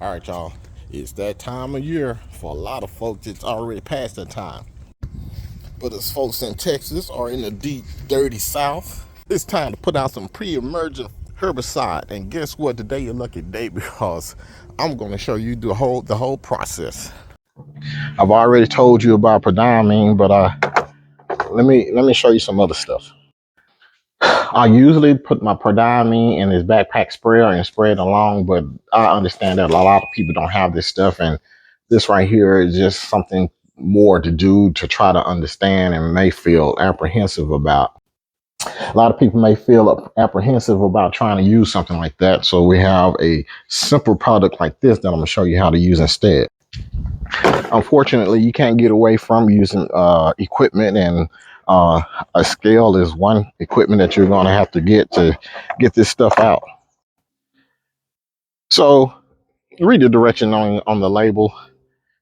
All right, y'all. It's that time of year. For a lot of folks, it's already past that time. But as folks in Texas or in the deep, dirty South, it's time to put out some pre-emergent herbicide. And guess what? Today your lucky day because I'm going to show you the whole process. I've already told you about Predomy, but let me show you some other stuff. I usually put my Predomy in his backpack sprayer and spray it along, but I understand that a lot of people don't have this stuff, and this right here is just something more to do to try to understand and may feel apprehensive about. A lot of people may feel apprehensive about trying to use something like that, so we have a simple product like this that I'm going to show you how to use instead. Unfortunately, you can't get away from using equipment, and a scale is one equipment that you're going to have to get this stuff out. So read the direction on the label.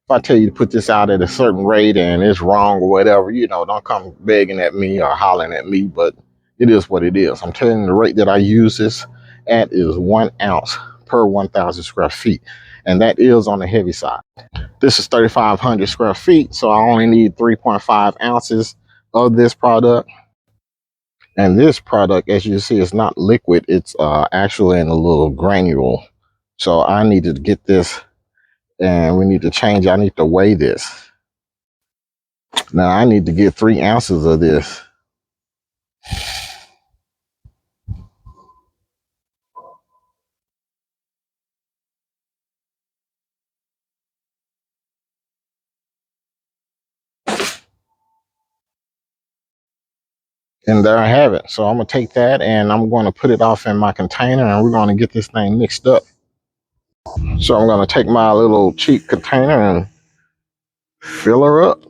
If I tell you to put this out at a certain rate and it's wrong or whatever, don't come begging at me or hollering at me, but it is what it is. I'm telling you the rate that I use this at is 1 ounce per 1,000 square feet. And that is on the heavy side. This is 3,500 square feet, so I only need 3.5 ounces of this product. And this product, as you see, is not liquid. It's actually in a little granule. So I need to get this, and we need to change. I need to weigh this. Now I need to get 3 ounces of this. And there I have it. So I'm going to take that and I'm going to put it off in my container, and we're going to get this thing mixed up. So I'm going to take my little cheap container and fill her up.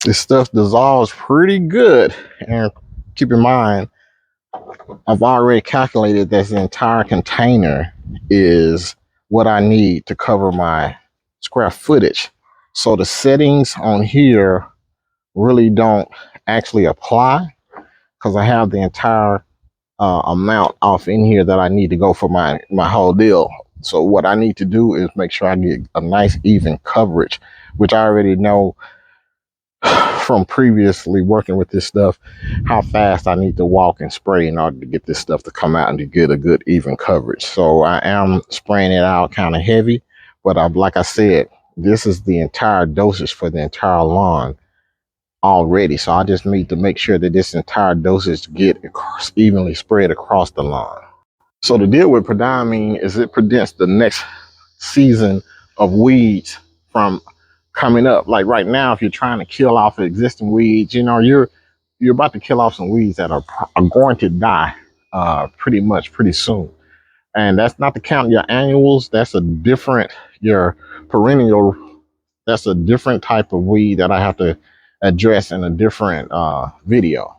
This stuff dissolves pretty good. And keep in mind, I've already calculated that the entire container is what I need to cover my square footage. So the settings on here really don't actually apply because I have the entire amount off in here that I need to go for my whole deal. So what I need to do is make sure I get a nice even coverage, which I already know from previously working with this stuff, how fast I need to walk and spray in order to get this stuff to come out and to get a good even coverage. So I am spraying it out kind of heavy, but like I said, this is the entire dosage for the entire lawn already. So I just need to make sure that this entire dosage get evenly spread across the lawn. So the deal with Predomy is it prevents the next season of weeds from coming up. Like right now, if you're trying to kill off existing weeds, you're about to kill off some weeds that are going to die pretty soon. And that's not to count your annuals. That's a different, your perennial, that's a different type of weed that I have to address in a different video.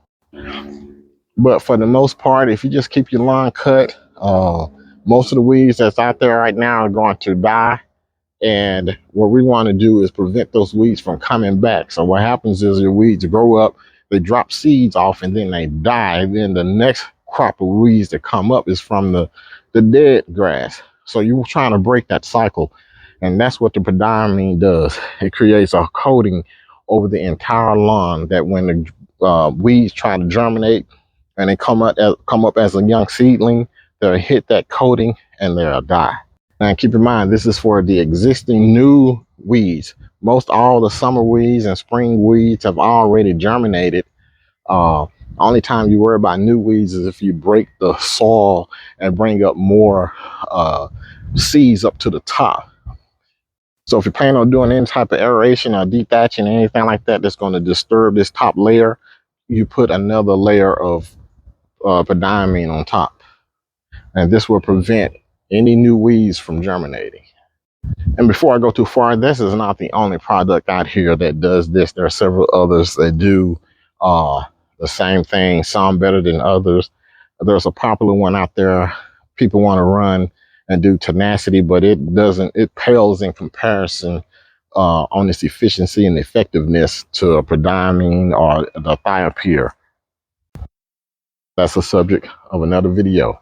But for the most part, if you just keep your lawn cut, most of the weeds that's out there right now are going to die. And what we want to do is prevent those weeds from coming back. So what happens is your weeds grow up, they drop seeds off, and then they die. And then the next crop of weeds that come up is from the dead grass. So you're trying to break that cycle. And that's what the Predomy does. It creates a coating over the entire lawn that when the weeds try to germinate and they come up as a young seedling, they'll hit that coating and they'll die. And keep in mind, this is for the existing new weeds. Most all the summer weeds and spring weeds have already germinated. Only time you worry about new weeds is if you break the soil and bring up more seeds up to the top. So if you're planning on doing any type of aeration or dethatching, anything like that that's going to disturb this top layer, you put another layer of Predomy on top. And this will prevent any new weeds from germinating. And before I go too far, this is not the only product out here that does this. There are several others that do the same thing, some better than others. There's a popular one out there people want to run and do tenacity, but it pales in comparison on its efficiency and effectiveness to a Predomy or the Thiopure. That's the subject of another video.